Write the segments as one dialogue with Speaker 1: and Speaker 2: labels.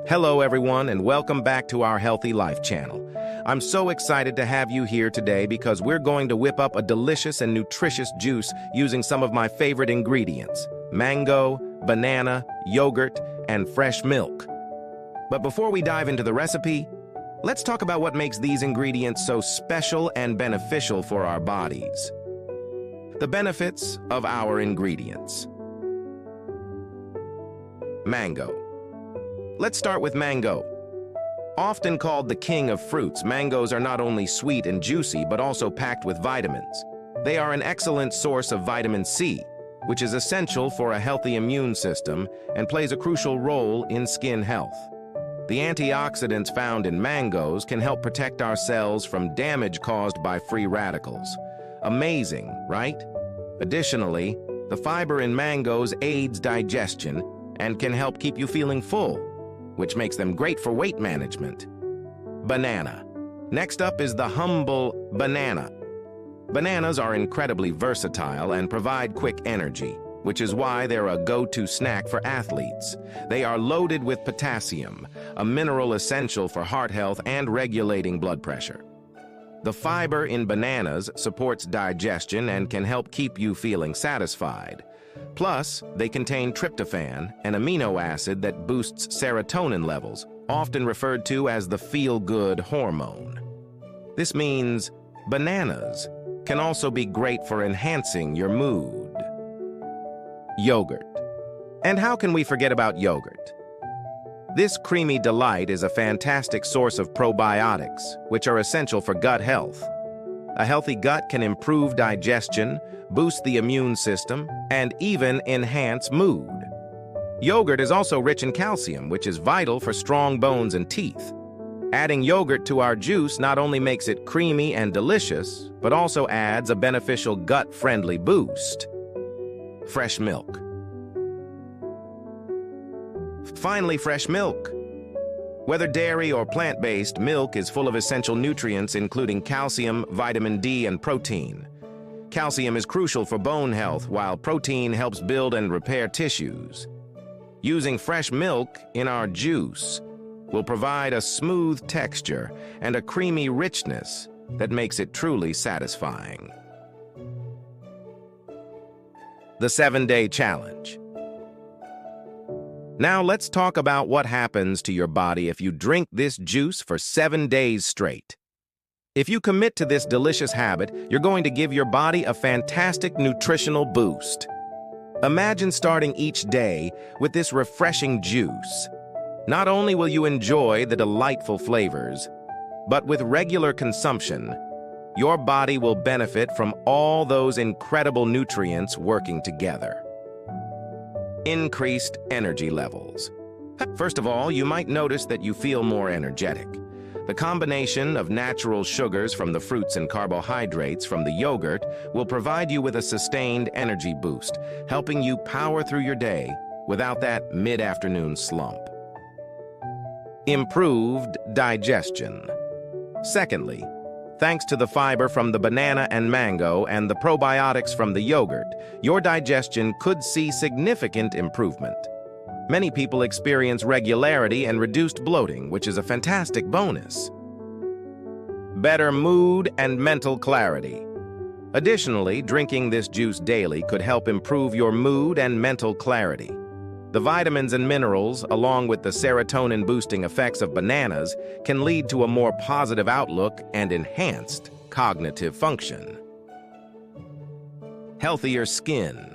Speaker 1: Hello everyone and welcome back to our Healthy Life channel. I'm so excited to have you here today because we're going to whip up a delicious and nutritious juice using some of my favorite ingredients: mango, banana, yogurt, and fresh milk. But before we dive into the recipe, let's talk about what makes these ingredients so special and beneficial for our bodies. The benefits of our ingredients. Mango. Let's start with mango. Often called the king of fruits, mangoes are not only sweet and juicy, but also packed with vitamins. They are an excellent source of vitamin C, which is essential for a healthy immune system and plays a crucial role in skin health. The antioxidants found in mangoes can help protect our cells from damage caused by free radicals. Amazing, right? Additionally, the fiber in mangoes aids digestion and can help keep you feeling full, which makes them great for weight management. Banana. Next up is the humble banana. Bananas are incredibly versatile and provide quick energy, which is why they're a go-to snack for athletes. They are loaded with potassium, a mineral essential for heart health and regulating blood pressure. The fiber in bananas supports digestion and can help keep you feeling satisfied. Plus, they contain tryptophan, an amino acid that boosts serotonin levels, often referred to as the feel-good hormone. This means bananas can also be great for enhancing your mood. Yogurt. And how can we forget about yogurt? This creamy delight is a fantastic source of probiotics, which are essential for gut health. A healthy gut can improve digestion, boost the immune system, and even enhance mood. Yogurt is also rich in calcium, which is vital for strong bones and teeth. Adding yogurt to our juice not only makes it creamy and delicious, but also adds a beneficial gut-friendly boost. Fresh milk. Finally, fresh milk. Whether dairy or plant-based, milk is full of essential nutrients including calcium, vitamin D, and protein. Calcium is crucial for bone health, while protein helps build and repair tissues. Using fresh milk in our juice will provide a smooth texture and a creamy richness that makes it truly satisfying. The 7-Day Challenge. Now let's talk about what happens to your body if you drink this juice for 7 days straight. If you commit to this delicious habit, you're going to give your body a fantastic nutritional boost. Imagine starting each day with this refreshing juice. Not only will you enjoy the delightful flavors, but with regular consumption, your body will benefit from all those incredible nutrients working together. Increased energy levels. First of all, you might notice that you feel more energetic. The combination of natural sugars from the fruits and carbohydrates from the yogurt will provide you with a sustained energy boost, helping you power through your day without that mid-afternoon slump. Improved digestion. Secondly, thanks to the fiber from the banana and mango and the probiotics from the yogurt, your digestion could see significant improvement. Many people experience regularity and reduced bloating, which is a fantastic bonus. Better mood and mental clarity. Additionally, drinking this juice daily could help improve your mood and mental clarity. The vitamins and minerals, along with the serotonin-boosting effects of bananas, can lead to a more positive outlook and enhanced cognitive function. Healthier skin.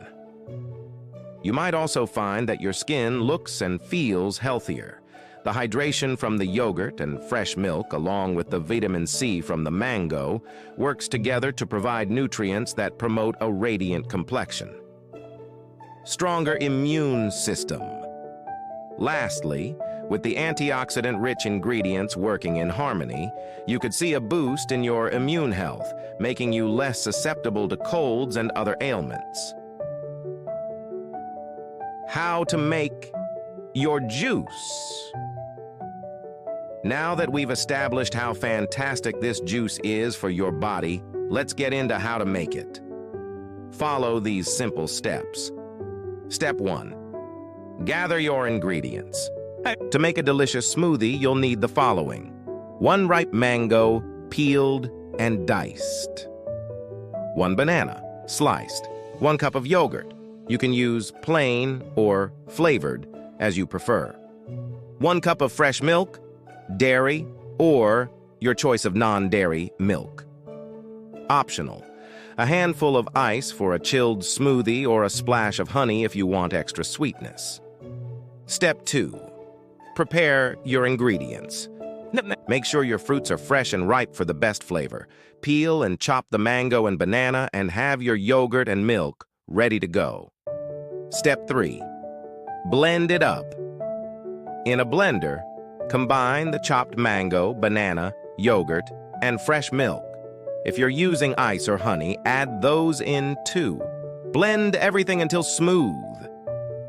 Speaker 1: You might also find that your skin looks and feels healthier. The hydration from the yogurt and fresh milk, along with the vitamin C from the mango, works together to provide nutrients that promote a radiant complexion. Stronger immune system. Lastly, with the antioxidant-rich ingredients working in harmony, you could see a boost in your immune health, making you less susceptible to colds and other ailments. How to make your juice. Now that we've established how fantastic this juice is for your body, let's get into how to make it. Follow these simple steps. Step 1. Gather your ingredients. To make a delicious smoothie, you'll need the following: 1 ripe mango, peeled and diced. 1 banana, sliced. 1 cup of yogurt. You can use plain or flavored, as you prefer. 1 cup of fresh milk, dairy, or your choice of non-dairy milk. Optional: a handful of ice for a chilled smoothie or a splash of honey if you want extra sweetness. Step 2. Prepare your ingredients. Make sure your fruits are fresh and ripe for the best flavor. Peel and chop the mango and banana and have your yogurt and milk ready to go. Step 3. Blend it up. In a blender, combine the chopped mango, banana, yogurt, and fresh milk. If you're using ice or honey, add those in too. Blend everything until smooth.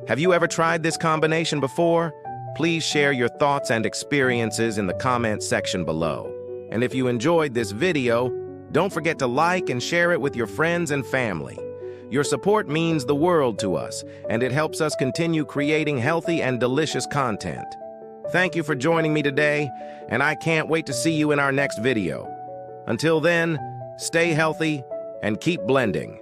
Speaker 1: Have you ever tried this combination before? Please share your thoughts and experiences in the comments section below. And if you enjoyed this video, don't forget to like and share it with your friends and family. Your support means the world to us, and it helps us continue creating healthy and delicious content. Thank you for joining me today, and I can't wait to see you in our next video. Until then, stay healthy and keep blending.